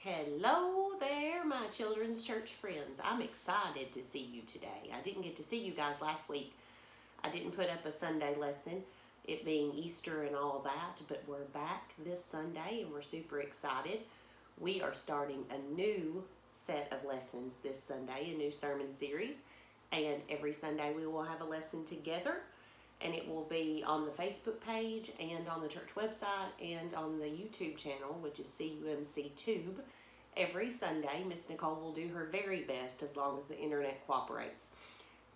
Hello there, my children's church friends. I'm excited to see you today. I didn't get to see you guys last week. I didn't put up a Sunday lesson, it being Easter and all that, but we're back this Sunday and we're super excited. We are starting a new set of lessons this Sunday, a new sermon series, and every Sunday we will have a lesson together, and it will be on the Facebook page and on the church website and on the YouTube channel, which is CUMC Tube. Every Sunday, Miss Nicole will do her very best, as long as the internet cooperates,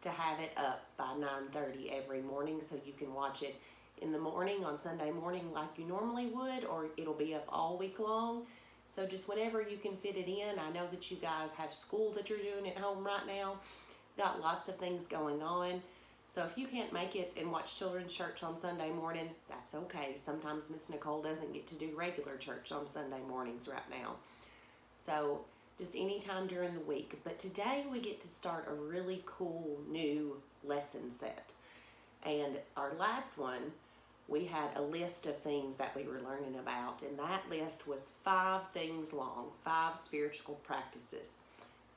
to have it up by 9:30 every morning, so you can watch it in the morning on Sunday morning like you normally would, or it'll be up all week long. So just whenever you can fit it in. I know that you guys have school that you're doing at home right now. Got lots of things going on. So if you can't make it and watch children's church on Sunday morning, that's okay. Sometimes Miss Nicole doesn't get to do regular church on Sunday mornings right now. So just anytime during the week. But today we get to start a really cool new lesson set. And our last one, we had a list of things that we were learning about. And that list was 5 things long, 5 spiritual practices.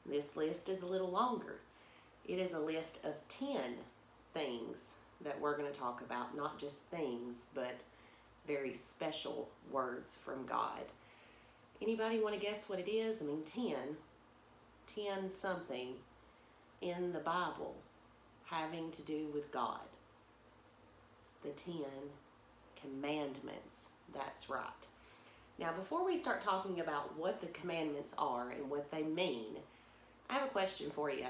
This list is a little longer. It is a list of 10 things that we're going to talk about, not just things, but very special words from God. Anybody want to guess what it is? I mean, 10 something in the Bible having to do with God. The 10 commandments, that's right. Now, before we start talking about what the commandments are and what they mean, I have a question for you.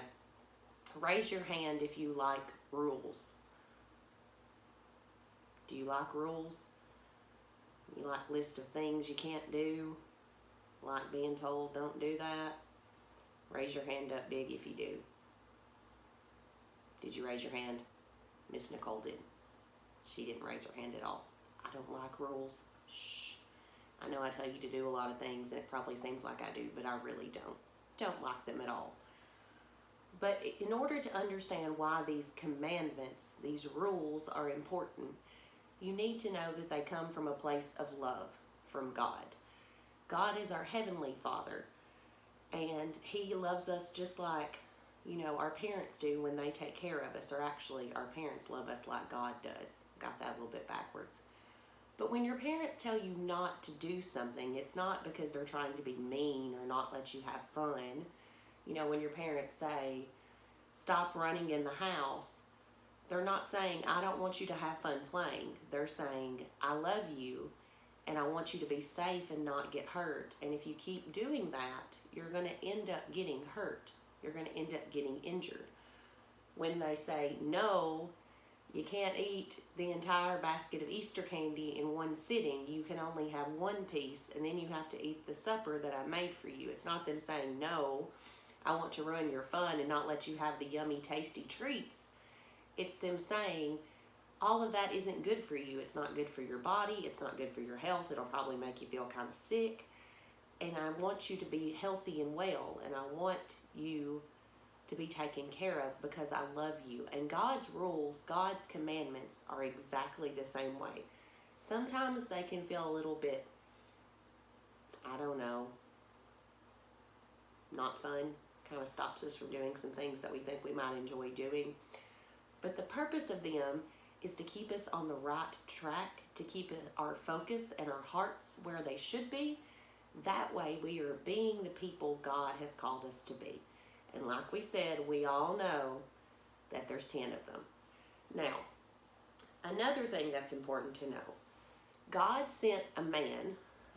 Raise your hand if you like rules. Do you like rules? You like list of things you can't do? Like being told don't do that? Raise your hand up big if you do. Did you raise your hand? Miss Nicole did. She didn't raise her hand at all. I don't like rules. Shh. I know I tell you to do a lot of things and it probably seems like I do, but I really don't like them at all. But in order to understand why these commandments, these rules are important, you need to know that they come from a place of love from God. God is our Heavenly Father, and He loves us just like, our parents do when they take care of us, or actually our parents love us like God does. Got that a little bit backwards. But when your parents tell you not to do something, it's not because they're trying to be mean or not let you have fun. When your parents say, stop running in the house, they're not saying, I don't want you to have fun playing. They're saying, I love you and I want you to be safe and not get hurt. And if you keep doing that, you're going to end up getting hurt. You're going to end up getting injured. When they say, no, you can't eat the entire basket of Easter candy in one sitting. You can only have one piece, and then you have to eat the supper that I made for you. It's not them saying, no, I want to ruin your fun and not let you have the yummy, tasty treats. It's them saying, all of that isn't good for you. It's not good for your body. It's not good for your health. It'll probably make you feel kind of sick. And I want you to be healthy and well. And I want you to be taken care of because I love you. And God's rules, God's commandments are exactly the same way. Sometimes they can feel a little bit, not fun. Kind of stops us from doing some things that we think we might enjoy doing. But the purpose of them is to keep us on the right track, to keep our focus and our hearts where they should be. That way we are being the people God has called us to be. And like we said, we all know that there's 10 of them. Now, another thing that's important to know, God sent a man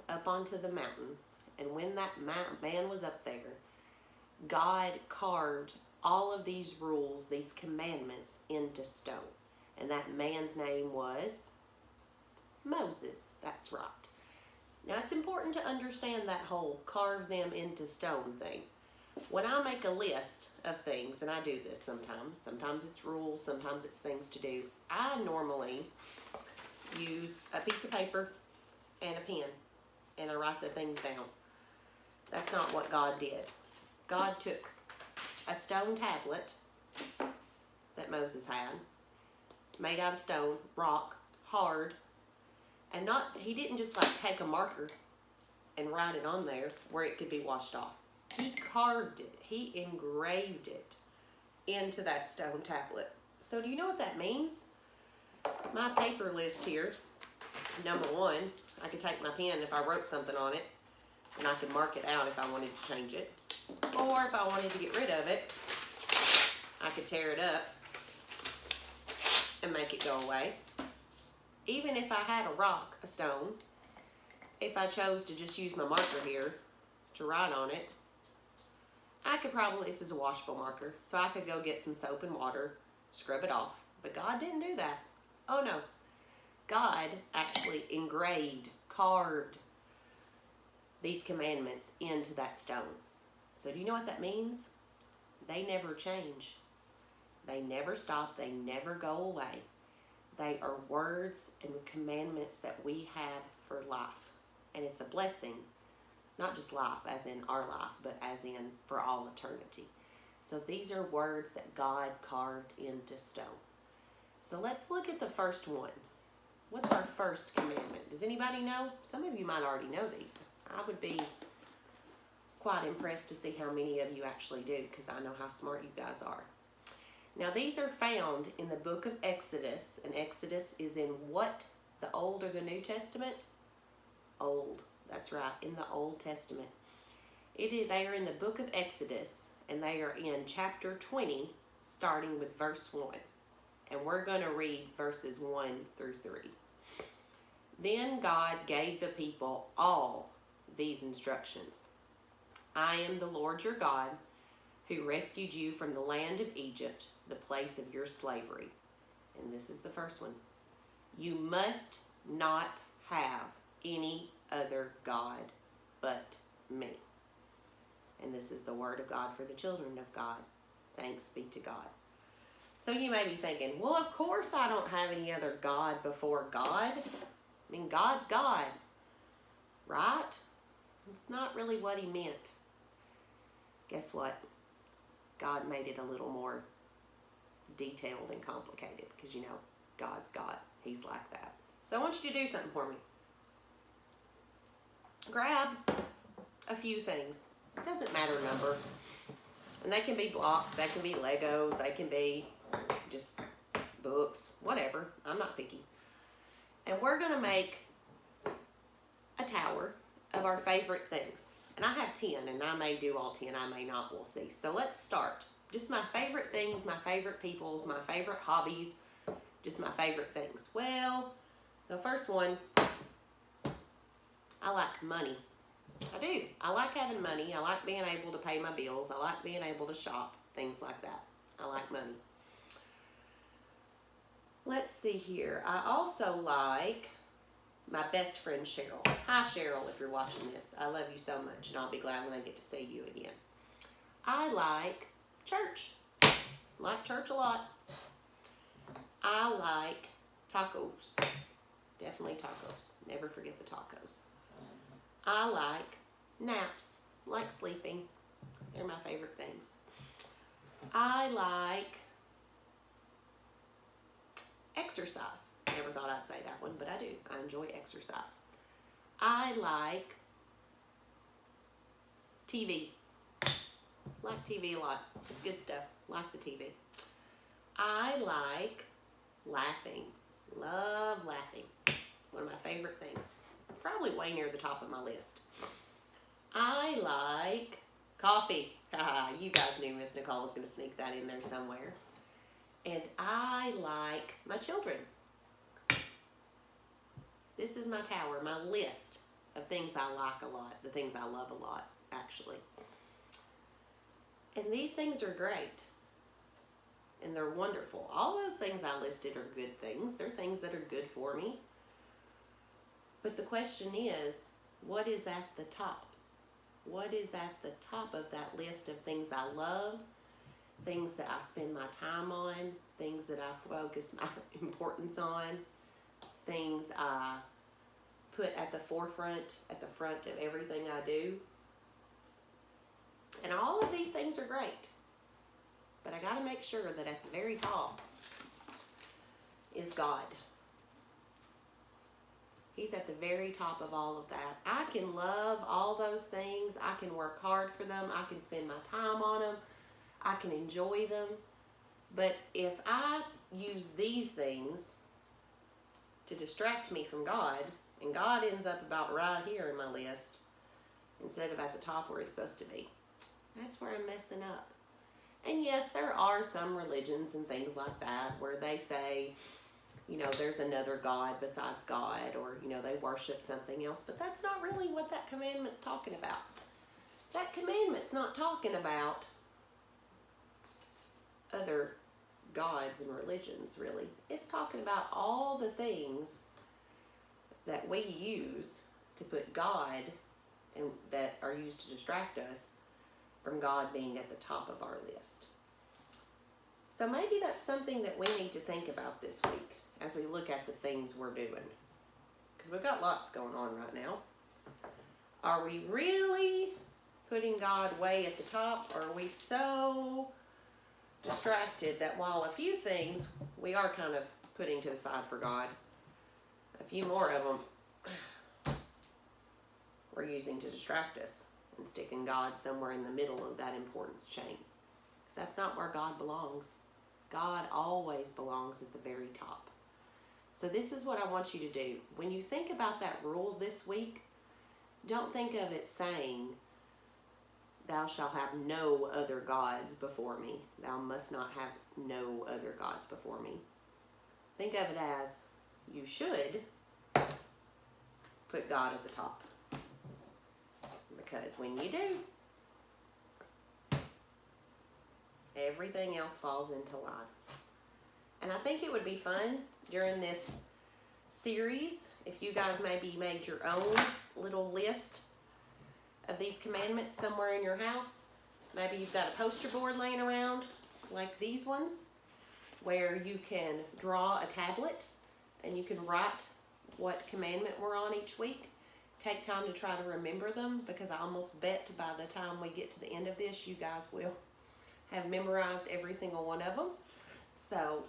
up onto the mountain, and when that man was up there, God carved all of these rules, these commandments, into stone. And that man's name was Moses. That's right. Now, it's important to understand that whole carve them into stone thing. When I make a list of things, and I do this sometimes it's rules, sometimes it's things to do, I normally use a piece of paper and a pen, and I write the things down. That's not what God did. God took a stone tablet that Moses had, made out of stone, rock, hard, and he didn't just like take a marker and write it on there where it could be washed off. He carved it. He engraved it into that stone tablet. So do you know what that means? My paper list here, number one, I could take my pen if I wrote something on it, and I could mark it out if I wanted to change it. Or if I wanted to get rid of it, I could tear it up and make it go away. Even if I had a rock, a stone, if I chose to just use my marker here to write on it, I could probably, this is a washable marker, so I could go get some soap and water, scrub it off. But God didn't do that. Oh no. God actually engraved, carved these commandments into that stone. So do you know what that means? They never change. They never stop. They never go away. They are words and commandments that we have for life. And it's a blessing. Not just life, as in our life, but as in for all eternity. So these are words that God carved into stone. So let's look at the first one. What's our first commandment? Does anybody know? Some of you might already know these. I would be quite impressed to see how many of you actually do, because I know how smart you guys are. Now these are found in the book of Exodus, and Exodus is in what? The Old or the New Testament? Old. That's right, in the Old Testament. They are in the book of Exodus, and they are in chapter 20, starting with verse 1. And we're going to read verses 1 through 3. Then God gave the people all these instructions. I am the Lord your God, who rescued you from the land of Egypt, the place of your slavery. And this is the first one. You must not have any other God but me. And this is the word of God for the children of God. Thanks be to God. So you may be thinking, well, of course I don't have any other God before God. I mean, God's God, right? It's not really what he meant. Guess what? God made it a little more detailed and complicated, because you know, God's God. He's like that. So I want you to do something for me. Grab a few things. It doesn't matter number. And they can be blocks, they can be Legos, they can be just books, whatever. I'm not picky. And we're going to make a tower of our favorite things. And I have 10, and I may do all 10, I may not, we'll see. So let's start. Just my favorite things, my favorite peoples, my favorite hobbies, just my favorite things. Well, so first one, I like money. I do. I like having money. I like being able to pay my bills. I like being able to shop, things like that. I like money. Let's see here. I also like my best friend Cheryl. Hi Cheryl, if you're watching this. I love you so much, and I'll be glad when I get to see you again. I like church. I like church a lot. I like tacos. Definitely tacos. Never forget the tacos. I like naps. Like sleeping. They're my favorite things. I like exercise. Never thought I'd say that one, but I do. I enjoy exercise. I like TV. Like TV a lot. It's good stuff. Like the TV. I like laughing. Love laughing. One of my favorite things. Probably way near the top of my list. I like coffee. You guys knew Miss Nicole was going to sneak that in there somewhere. And I like my children. This is my tower, my list of things I like a lot, the things I love a lot, actually. And these things are great. And they're wonderful. All those things I listed are good things. They're things that are good for me. But the question is, what is at the top? What is at the top of that list of things I love, things that I spend my time on, things that I focus my importance on, things I put at the forefront, at the front of everything I do? And all of these things are great. But I got to make sure that at the very top is God. He's at the very top of all of that. I can love all those things. I can work hard for them. I can spend my time on them. I can enjoy them. But if I use these things to distract me from God, and God ends up about right here in my list instead of at the top where he's supposed to be, that's where I'm messing up. And yes, there are some religions and things like that where they say, you know, there's another God besides God, or, you know, they worship something else, but that's not really what that commandment's talking about. That commandment's not talking about other gods and religions, really. It's talking about all the things that we use to put God, and that are used to distract us from God being at the top of our list. So maybe that's something that we need to think about this week as we look at the things we're doing. Because we've got lots going on right now. Are we really putting God way at the top? Or are we so distracted that while a few things we are kind of putting to the side for God, a few more of them we're using to distract us and sticking God somewhere in the middle of that importance chain? Because that's not where God belongs. God always belongs at the very top. So this is what I want you to do. When you think about that rule this week, don't think of it saying, thou shalt have no other gods before me. Thou must not have no other gods before me. Think of it as, you should put God at the top. Because when you do, everything else falls into line. And I think it would be fun during this series if you guys maybe made your own little list of these commandments somewhere in your house. Maybe you've got a poster board laying around like these ones where you can draw a tablet and you can write what commandment we're on each week. Take time to try to remember them, because I almost bet by the time we get to the end of this, you guys will have memorized every single one of them. So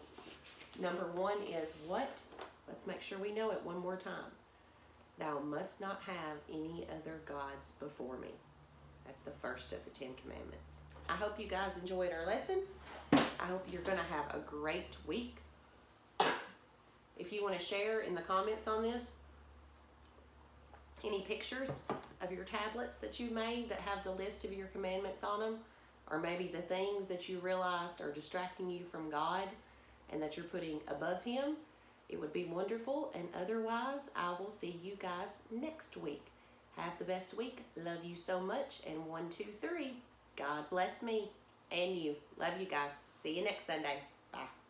number one is what? Let's make sure we know it one more time. Thou must not have any other gods before me. That's the first of the 10 commandments. I hope you guys enjoyed our lesson. I hope you're going to have a great week. If you want to share in the comments on this any pictures of your tablets that you've made that have the list of your commandments on them, or maybe the things that you realize are distracting you from God and that you're putting above him, it would be wonderful. And otherwise, I will see you guys next week. Have the best week. Love you so much. And 1, 2, 3. God bless me and you. Love you guys. See you next Sunday. Bye.